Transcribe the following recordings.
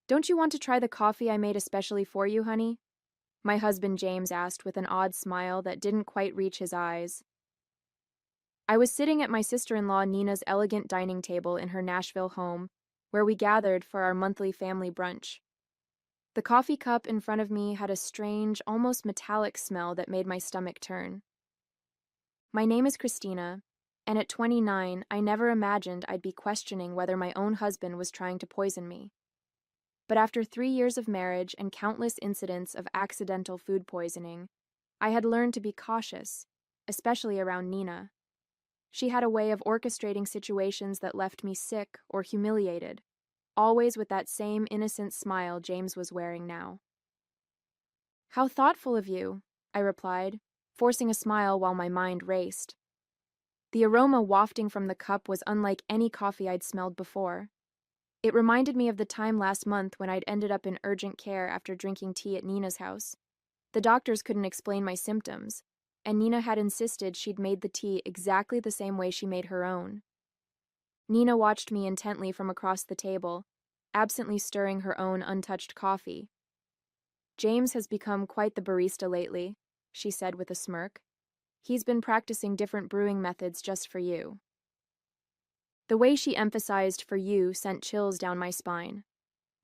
Don't you want to try the coffee I made especially for you, honey? My husband James asked with an odd smile that didn't quite reach his eyes. I was sitting at my sister-in-law Nina's elegant dining table in her Nashville home, where we gathered for our monthly family brunch. The coffee cup in front of me had a strange, almost metallic smell that made my stomach turn. My name is Christina, and at 29, I never imagined I'd be questioning whether my own husband was trying to poison me. But after 3 years of marriage and countless incidents of accidental food poisoning, I had learned to be cautious, especially around Nina. She had a way of orchestrating situations that left me sick or humiliated, always with that same innocent smile James was wearing now. "How thoughtful of you," I replied, forcing a smile while my mind raced. The aroma wafting from the cup was unlike any coffee I'd smelled before. It reminded me of the time last month when I'd ended up in urgent care after drinking tea at Nina's house. The doctors couldn't explain my symptoms, and Nina had insisted she'd made the tea exactly the same way she made her own. Nina watched me intently from across the table, absently stirring her own untouched coffee. "James has become quite the barista lately," she said with a smirk. "He's been practicing different brewing methods just for you." The way she emphasized "for you" sent chills down my spine.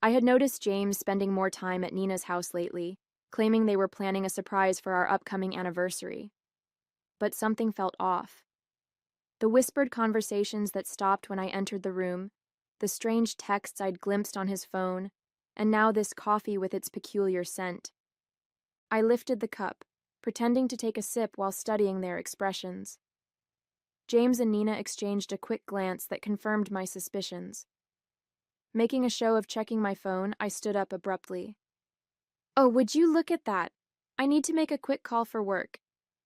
I had noticed James spending more time at Nina's house lately, claiming they were planning a surprise for our upcoming anniversary. But something felt off. The whispered conversations that stopped when I entered the room, the strange texts I'd glimpsed on his phone, and now this coffee with its peculiar scent. I lifted the cup, pretending to take a sip while studying their expressions. James and Nina exchanged a quick glance that confirmed my suspicions. Making a show of checking my phone, I stood up abruptly. "Oh, would you look at that? I need to make a quick call for work.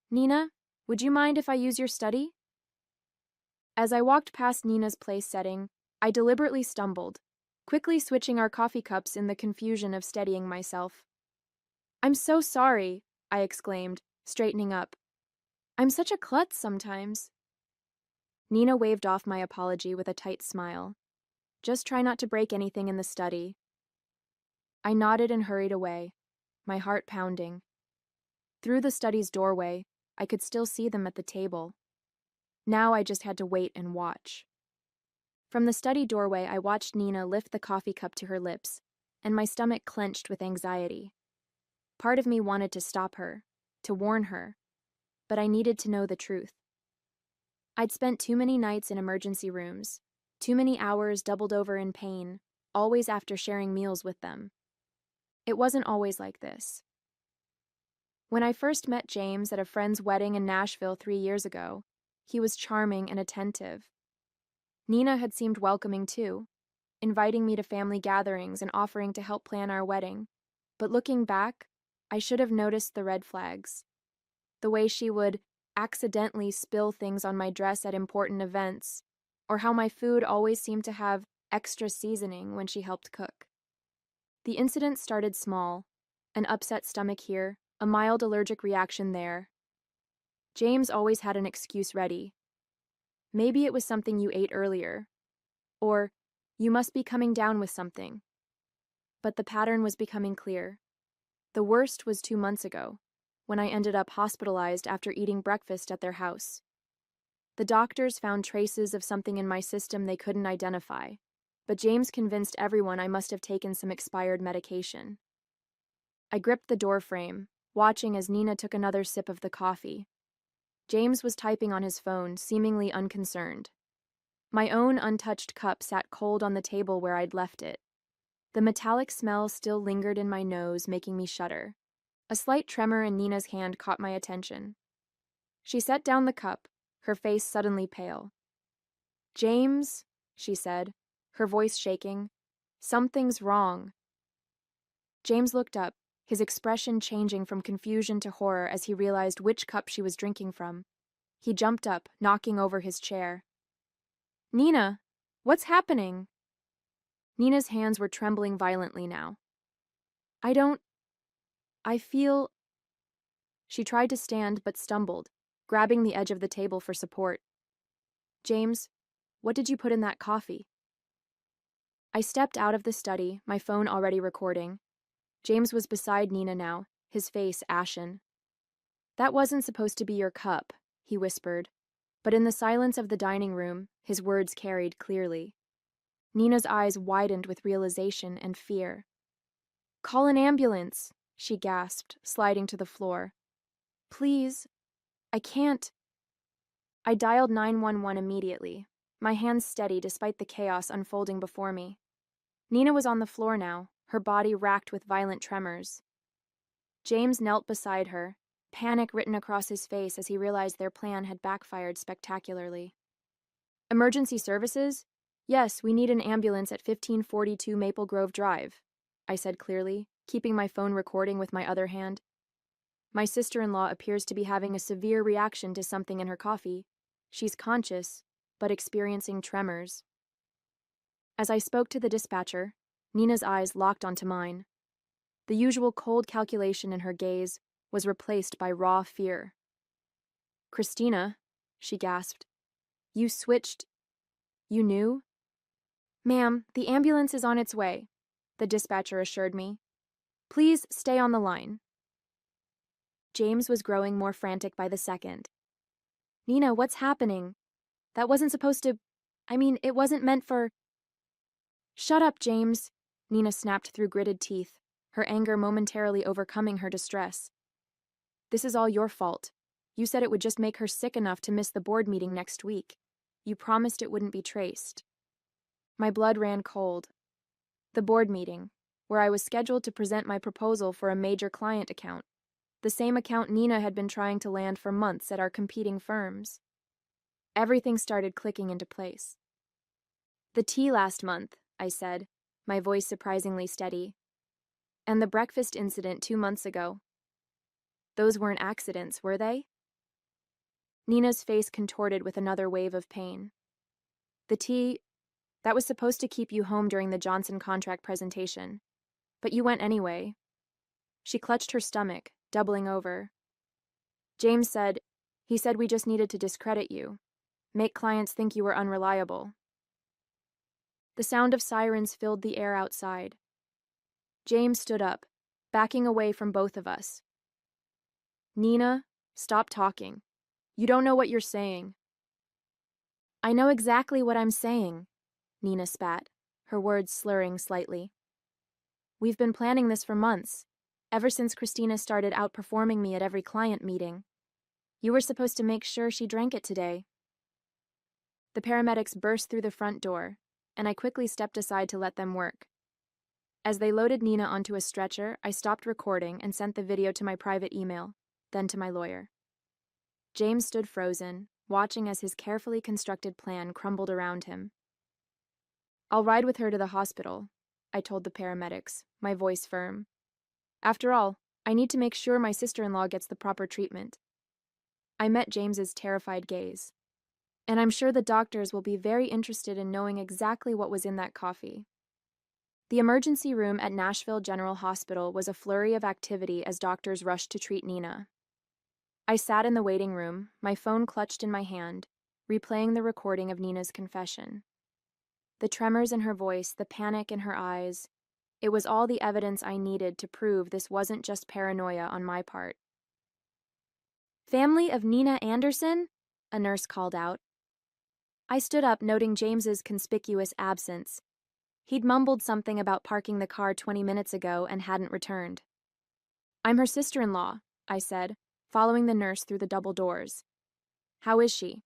Nina, would you mind if I use your study?" As I walked past Nina's place setting, I deliberately stumbled, quickly switching our coffee cups in the confusion of steadying myself. "I'm so sorry," I exclaimed, straightening up. "I'm such a klutz sometimes." Nina waved off my apology with a tight smile. "Just try not to break anything in the study." I nodded and hurried away, my heart pounding. Through the study's doorway, I could still see them at the table. Now I just had to wait and watch. From the study doorway, I watched Nina lift the coffee cup to her lips, and my stomach clenched with anxiety. Part of me wanted to stop her, to warn her, but I needed to know the truth. I'd spent too many nights in emergency rooms, too many hours doubled over in pain, always after sharing meals with them. It wasn't always like this. When I first met James at a friend's wedding in Nashville 3 years ago, he was charming and attentive. Nina had seemed welcoming too, inviting me to family gatherings and offering to help plan our wedding. But looking back, I should have noticed the red flags. The way she would accidentally spill things on my dress at important events, or how my food always seemed to have extra seasoning when she helped cook. The incident started small, an upset stomach here, a mild allergic reaction there. James always had an excuse ready. Maybe it was something you ate earlier, or you must be coming down with something. But the pattern was becoming clear. The worst was 2 months ago, when I ended up hospitalized after eating breakfast at their house. The doctors found traces of something in my system they couldn't identify, but James convinced everyone I must have taken some expired medication. I gripped the door frame, watching as Nina took another sip of the coffee. James was typing on his phone, seemingly unconcerned. My own untouched cup sat cold on the table where I'd left it. The metallic smell still lingered in my nose, making me shudder. A slight tremor in Nina's hand caught my attention. She set down the cup, her face suddenly pale. "James," she said, her voice shaking, "something's wrong." James looked up, his expression changing from confusion to horror as he realized which cup she was drinking from. He jumped up, knocking over his chair. "Nina, what's happening?" Nina's hands were trembling violently now. I feel..." She tried to stand but stumbled, grabbing the edge of the table for support. "James, what did you put in that coffee?" I stepped out of the study, my phone already recording. James was beside Nina now, his face ashen. "That wasn't supposed to be your cup," he whispered, but in the silence of the dining room, his words carried clearly. Nina's eyes widened with realization and fear. "Call an ambulance," she gasped, sliding to the floor. "Please, I can't." I dialed 911 immediately, my hands steady despite the chaos unfolding before me. Nina was on the floor now, her body racked with violent tremors. James knelt beside her, panic written across his face as he realized their plan had backfired spectacularly. "Emergency services? Yes, we need an ambulance at 1542 Maple Grove Drive," I said clearly, keeping my phone recording with my other hand. "My sister-in-law appears to be having a severe reaction to something in her coffee. She's conscious, but experiencing tremors." As I spoke to the dispatcher, Nina's eyes locked onto mine. The usual cold calculation in her gaze was replaced by raw fear. "Christina," she gasped, "you switched. You knew?" "Ma'am, the ambulance is on its way," the dispatcher assured me. "Please stay on the line." James was growing more frantic by the second. "Nina, what's happening? That wasn't supposed to... it wasn't meant for..." "Shut up, James," Nina snapped through gritted teeth, her anger momentarily overcoming her distress. "This is all your fault. You said it would just make her sick enough to miss the board meeting next week. You promised it wouldn't be traced." My blood ran cold. The board meeting, where I was scheduled to present my proposal for a major client account, the same account Nina had been trying to land for months at our competing firms. Everything started clicking into place. "The tea last month," I said, my voice surprisingly steady. "And the breakfast incident 2 months ago. Those weren't accidents, were they?" Nina's face contorted with another wave of pain. "The tea, that was supposed to keep you home during the Johnson contract presentation. But you went anyway." She clutched her stomach, doubling over. "James said, he said we just needed to discredit you, make clients think you were unreliable." The sound of sirens filled the air outside. James stood up, backing away from both of us. "Nina, stop talking. You don't know what you're saying." "I know exactly what I'm saying," Nina spat, her words slurring slightly. "We've been planning this for months, ever since Christina started outperforming me at every client meeting. You were supposed to make sure she drank it today." The paramedics burst through the front door, and I quickly stepped aside to let them work. As they loaded Nina onto a stretcher, I stopped recording and sent the video to my private email, then to my lawyer. James stood frozen, watching as his carefully constructed plan crumbled around him. "I'll ride with her to the hospital," I told the paramedics, my voice firm. "After all, I need to make sure my sister-in-law gets the proper treatment." I met James's terrified gaze. "And I'm sure the doctors will be very interested in knowing exactly what was in that coffee." The emergency room at Nashville General Hospital was a flurry of activity as doctors rushed to treat Nina. I sat in the waiting room, my phone clutched in my hand, replaying the recording of Nina's confession. The tremors in her voice, the panic in her eyes, it was all the evidence I needed to prove this wasn't just paranoia on my part. "Family of Nina Anderson?" a nurse called out. I stood up, noting James's conspicuous absence. He'd mumbled something about parking the car 20 minutes ago and hadn't returned. "I'm her sister-in-law," I said, following the nurse through the double doors. "How is she?"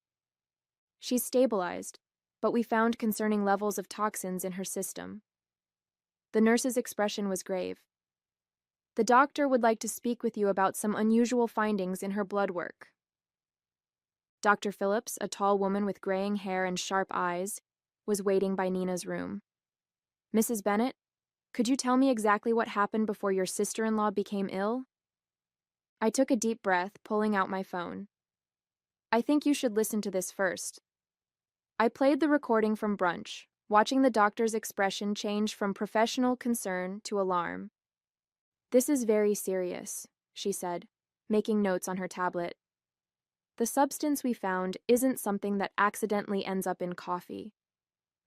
"She's stabilized, but we found concerning levels of toxins in her system." The nurse's expression was grave. "The doctor would like to speak with you about some unusual findings in her blood work." Dr. Phillips, a tall woman with graying hair and sharp eyes, was waiting by Nina's room. "Mrs. Bennett, could you tell me exactly what happened before your sister-in-law became ill?" I took a deep breath, pulling out my phone. "I think you should listen to this first." I played the recording from brunch, watching the doctor's expression change from professional concern to alarm. "This is very serious," she said, making notes on her tablet. "The substance we found isn't something that accidentally ends up in coffee.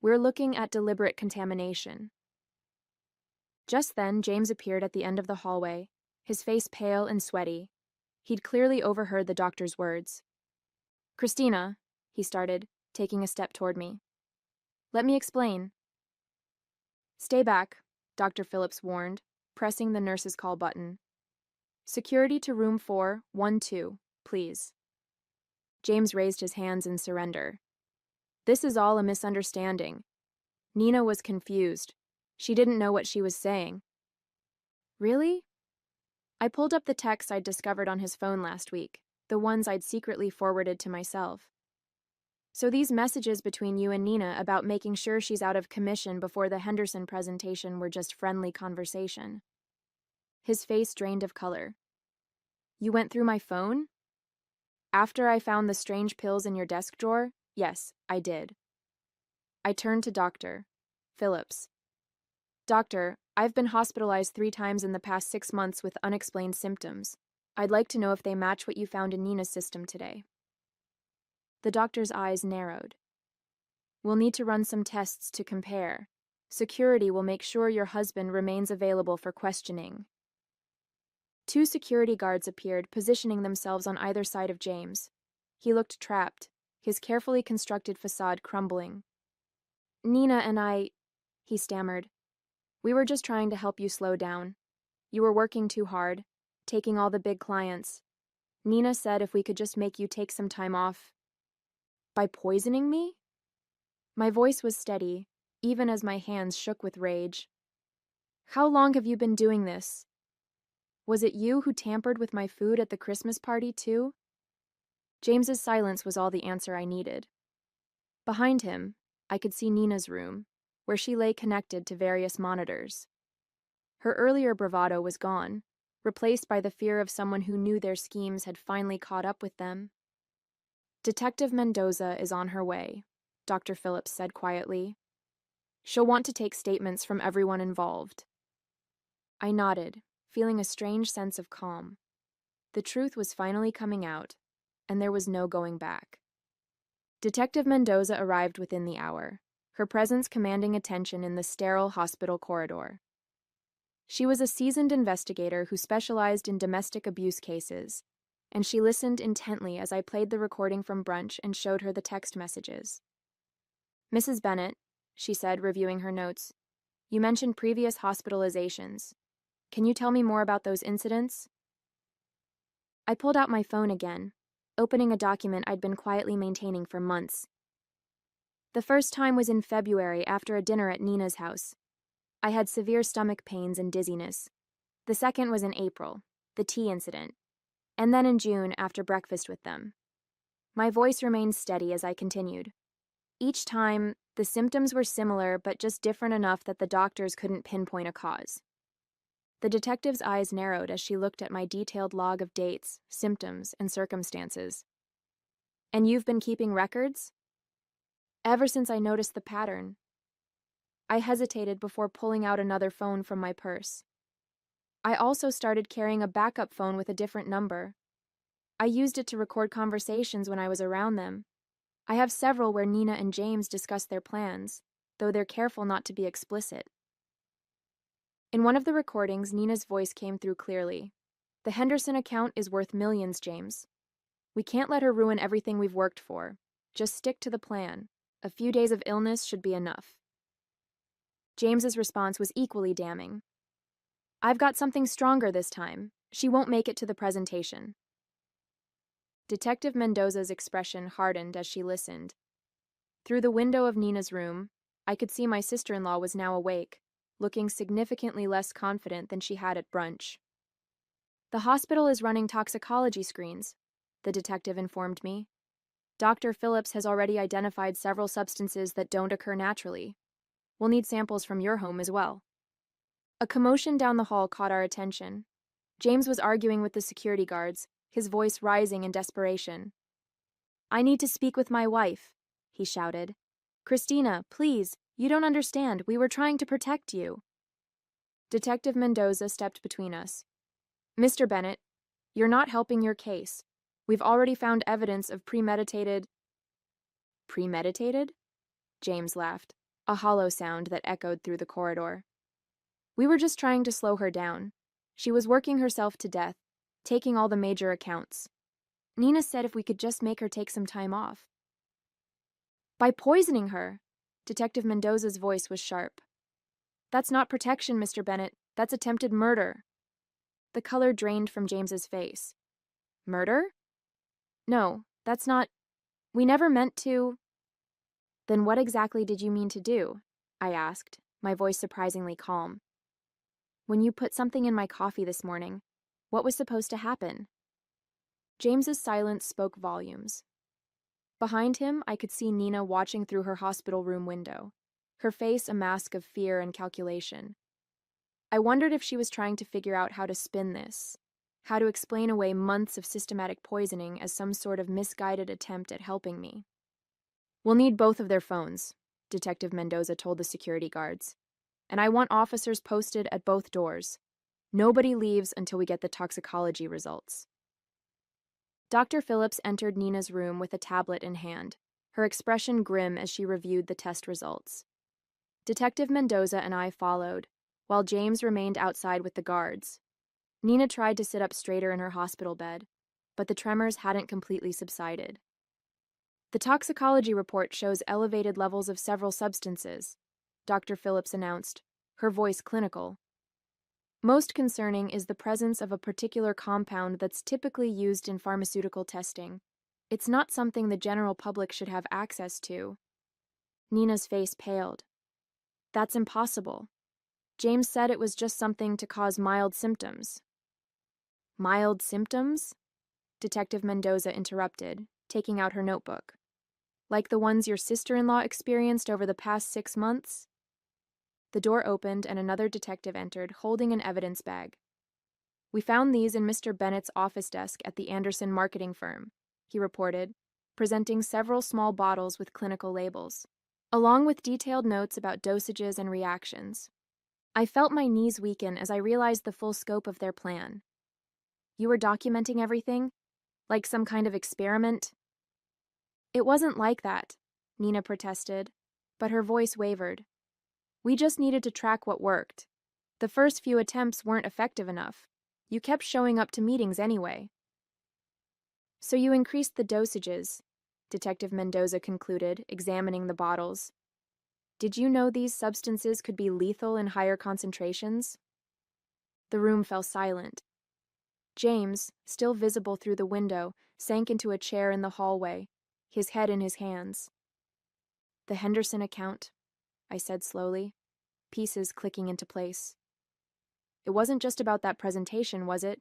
We're looking at deliberate contamination. Just then, James appeared at the end of the hallway, his face pale and sweaty. He'd clearly overheard the doctor's words. "Christina," he started, taking a step toward me. "Let me explain." "Stay back," Dr. Phillips warned, pressing the nurse's call button. "Security to room 412, please." James raised his hands in surrender. "This is all a misunderstanding." Nina was confused. She didn't know what she was saying. "Really?" I pulled up the texts I'd discovered on his phone last week, the ones I'd secretly forwarded to myself. "So these messages between you and Nina about making sure she's out of commission before the Henderson presentation were just friendly conversation." His face drained of color. "You went through my phone?" "After I found the strange pills in your desk drawer? Yes, I did." I turned to Dr. Phillips. "Doctor, I've been hospitalized 3 times in the past 6 months with unexplained symptoms. I'd like to know if they match what you found in Nina's system today." The doctor's eyes narrowed. "We'll need to run some tests to compare. Security will make sure your husband remains available for questioning." 2 security guards appeared, positioning themselves on either side of James. He looked trapped, his carefully constructed facade crumbling. "Nina and I," he stammered. "We were just trying to help you slow down. You were working too hard, taking all the big clients. Nina said if we could just make you take some time off." "By poisoning me?" My voice was steady, even as my hands shook with rage. "How long have you been doing this? Was it you who tampered with my food at the Christmas party, too?" James's silence was all the answer I needed. Behind him, I could see Nina's room, where she lay connected to various monitors. Her earlier bravado was gone, replaced by the fear of someone who knew their schemes had finally caught up with them. "Detective Mendoza is on her way," Dr. Phillips said quietly. "She'll want to take statements from everyone involved." I nodded, feeling a strange sense of calm. The truth was finally coming out, and there was no going back. Detective Mendoza arrived within the hour, her presence commanding attention in the sterile hospital corridor. She was a seasoned investigator who specialized in domestic abuse cases, and she listened intently as I played the recording from brunch and showed her the text messages. "Mrs. Bennett," she said, reviewing her notes, "you mentioned previous hospitalizations. Can you tell me more about those incidents?" I pulled out my phone again, opening a document I'd been quietly maintaining for months. "The first time was in February after a dinner at Nina's house. I had severe stomach pains and dizziness. The second was in April, the tea incident, and then in June after breakfast with them." My voice remained steady as I continued. "Each time, the symptoms were similar but just different enough that the doctors couldn't pinpoint a cause." The detective's eyes narrowed as she looked at my detailed log of dates, symptoms, and circumstances. "And you've been keeping records?" "Ever since I noticed the pattern." I hesitated before pulling out another phone from my purse. "I also started carrying a backup phone with a different number. I used it to record conversations when I was around them. I have several where Nina and James discuss their plans, though they're careful not to be explicit." In one of the recordings, Nina's voice came through clearly. "The Henderson account is worth millions, James. We can't let her ruin everything we've worked for. Just stick to the plan. A few days of illness should be enough." James's response was equally damning. "I've got something stronger this time. She won't make it to the presentation." Detective Mendoza's expression hardened as she listened. Through the window of Nina's room, I could see my sister-in-law was now awake, looking significantly less confident than she had at brunch. "The hospital is running toxicology screens," the detective informed me. "Dr. Phillips has already identified several substances that don't occur naturally. We'll need samples from your home as well." A commotion down the hall caught our attention. James was arguing with the security guards, his voice rising in desperation. "I need to speak with my wife," he shouted. "Christina, please, you don't understand. We were trying to protect you." Detective Mendoza stepped between us. "Mr. Bennett, you're not helping your case. We've already found evidence of premeditated..." "Premeditated?" James laughed. a hollow sound that echoed through the corridor. We were just trying to slow her down. She was working herself to death, taking all the major accounts. Nina said if we could just make her take some time off. By poisoning her! Detective Mendoza's voice was sharp. That's not protection, Mr. Bennett. That's attempted murder. The color drained from James's face. Murder? No, that's not. We never meant to. Then what exactly did you mean to do? I asked, my voice surprisingly calm. When you put something in my coffee this morning, what was supposed to happen? James's silence spoke volumes. Behind him, I could see Nina watching through her hospital room window, her face a mask of fear and calculation. I wondered if she was trying to figure out how to spin this, how to explain away months of systematic poisoning as some sort of misguided attempt at helping me. We'll need both of their phones, Detective Mendoza told the security guards. And I want officers posted at both doors. Nobody leaves until we get the toxicology results. Dr. Phillips entered Nina's room with a tablet in hand, her expression grim as she reviewed the test results. Detective Mendoza and I followed, while James remained outside with the guards. Nina tried to sit up straighter in her hospital bed, but the tremors hadn't completely subsided. The toxicology report shows elevated levels of several substances, Dr. Phillips announced, her voice clinical. Most concerning is the presence of a particular compound that's typically used in pharmaceutical testing. It's not something the general public should have access to. Nina's face paled. That's impossible. James said it was just something to cause mild symptoms. Mild symptoms? Detective Mendoza interrupted, taking out her notebook. Like the ones your sister-in-law experienced over the past 6 months? The door opened and another detective entered, holding an evidence bag. We found these in Mr. Bennett's office desk at the Anderson marketing firm, he reported, presenting several small bottles with clinical labels, along with detailed notes about dosages and reactions. I felt my knees weaken as I realized the full scope of their plan. You were documenting everything? Like some kind of experiment? It wasn't like that, Nina protested, but her voice wavered. We just needed to track what worked. The first few attempts weren't effective enough. You kept showing up to meetings anyway. So you increased the dosages, Detective Mendoza concluded, examining the bottles. Did you know these substances could be lethal in higher concentrations? The room fell silent. James, still visible through the window, sank into a chair in the hallway, his head in his hands. The Henderson account, I said slowly, pieces clicking into place. It wasn't just about that presentation, was it?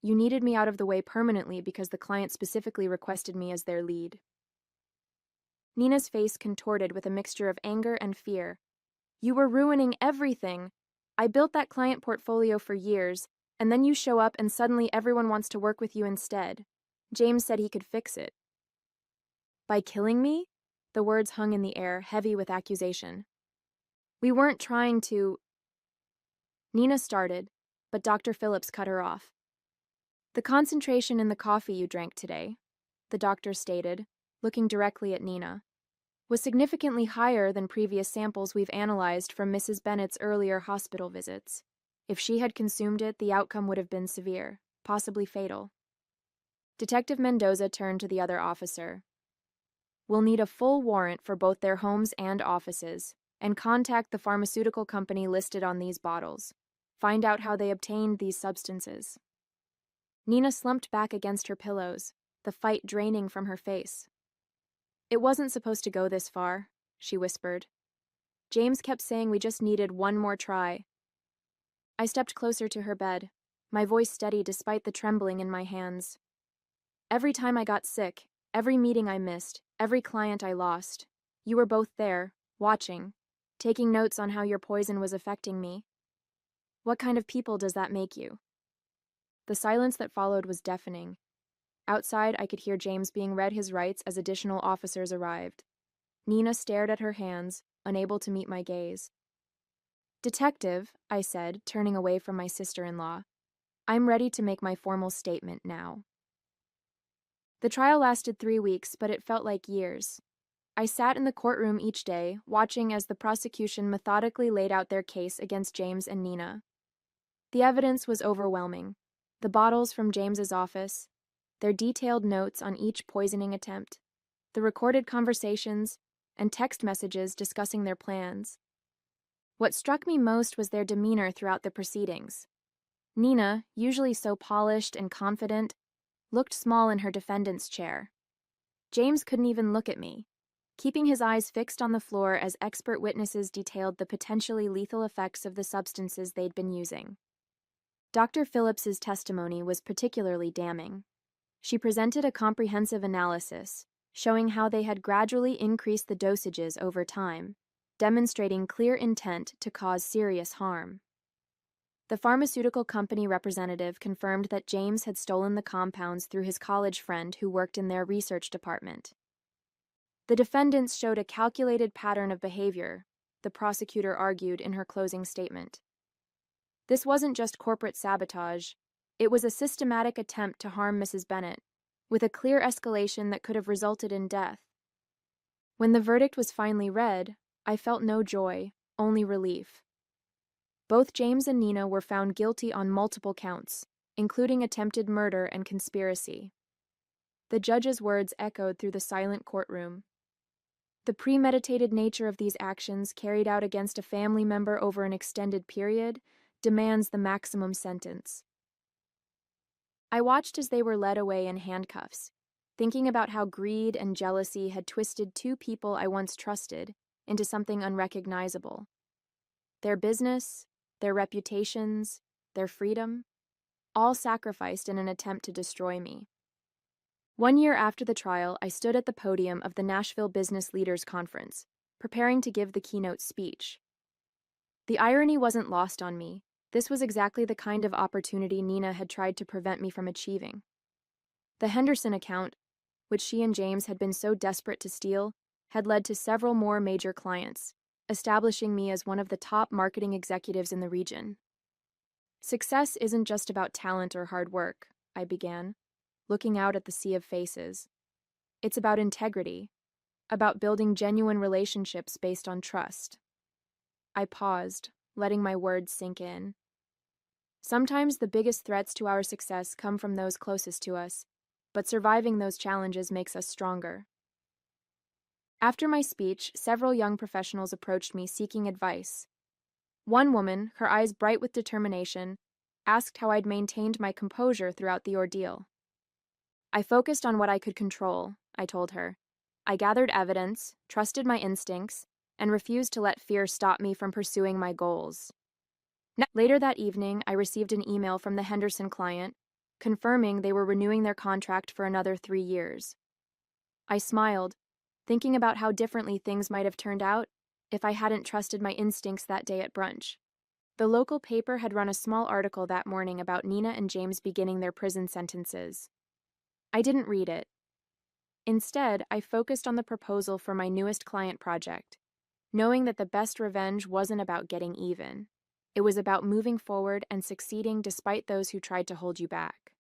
You needed me out of the way permanently because the client specifically requested me as their lead. Nina's face contorted with a mixture of anger and fear. You were ruining everything. I built that client portfolio for years, and then you show up and suddenly everyone wants to work with you instead. James said he could fix it. By killing me? The words hung in the air, heavy with accusation. We weren't trying to... Nina started, but Dr. Phillips cut her off. The concentration in the coffee you drank today, the doctor stated, looking directly at Nina, was significantly higher than previous samples we've analyzed from Mrs. Bennett's earlier hospital visits. If she had consumed it, the outcome would have been severe, possibly fatal. Detective Mendoza turned to the other officer. We'll need a full warrant for both their homes and offices, and contact the pharmaceutical company listed on these bottles. Find out how they obtained these substances. Nina slumped back against her pillows, the fight draining from her face. It wasn't supposed to go this far, she whispered. James kept saying we just needed one more try. I stepped closer to her bed, my voice steady despite the trembling in my hands. Every time I got sick, every meeting I missed, every client I lost, you were both there, watching, taking notes on how your poison was affecting me. What kind of people does that make you? The silence that followed was deafening. Outside, I could hear James being read his rights as additional officers arrived. Nina stared at her hands, unable to meet my gaze. Detective, I said, turning away from my sister-in-law, I'm ready to make my formal statement now. The trial lasted 3 weeks, but it felt like years. I sat in the courtroom each day, watching as the prosecution methodically laid out their case against James and Nina. The evidence was overwhelming. The bottles from James's office, their detailed notes on each poisoning attempt, the recorded conversations, and text messages discussing their plans. What struck me most was their demeanor throughout the proceedings. Nina, usually so polished and confident, looked small in her defendant's chair. James couldn't even look at me, keeping his eyes fixed on the floor as expert witnesses detailed the potentially lethal effects of the substances they'd been using. Dr. Phillips's testimony was particularly damning. She presented a comprehensive analysis, showing how they had gradually increased the dosages over time, demonstrating clear intent to cause serious harm. The pharmaceutical company representative confirmed that James had stolen the compounds through his college friend who worked in their research department. The defendants showed a calculated pattern of behavior, the prosecutor argued in her closing statement. This wasn't just corporate sabotage, it was a systematic attempt to harm Mrs. Bennett, with a clear escalation that could have resulted in death. When the verdict was finally read, I felt no joy, only relief. Both James and Nina were found guilty on multiple counts, including attempted murder and conspiracy. The judge's words echoed through the silent courtroom. The premeditated nature of these actions carried out against a family member over an extended period demands the maximum sentence. I watched as they were led away in handcuffs, thinking about how greed and jealousy had twisted two people I once trusted into something unrecognizable. Their business, their reputations, their freedom, all sacrificed in an attempt to destroy me. 1 year after the trial, I stood at the podium of the Nashville Business Leaders Conference, preparing to give the keynote speech. The irony wasn't lost on me. This was exactly the kind of opportunity Nina had tried to prevent me from achieving. The Henderson account, which she and James had been so desperate to steal, had led to several more major clients, establishing me as one of the top marketing executives in the region. Success isn't just about talent or hard work, I began, looking out at the sea of faces. It's about integrity, about building genuine relationships based on trust. I paused, letting my words sink in. Sometimes the biggest threats to our success come from those closest to us, but surviving those challenges makes us stronger. After my speech, several young professionals approached me seeking advice. One woman, her eyes bright with determination, asked how I'd maintained my composure throughout the ordeal. I focused on what I could control, I told her. I gathered evidence, trusted my instincts, and refused to let fear stop me from pursuing my goals. Later that evening, I received an email from the Henderson client, confirming they were renewing their contract for another 3 years. I smiled, thinking about how differently things might have turned out if I hadn't trusted my instincts that day at brunch. The local paper had run a small article that morning about Nina and James beginning their prison sentences. I didn't read it. Instead, I focused on the proposal for my newest client project, knowing that the best revenge wasn't about getting even. It was about moving forward and succeeding despite those who tried to hold you back.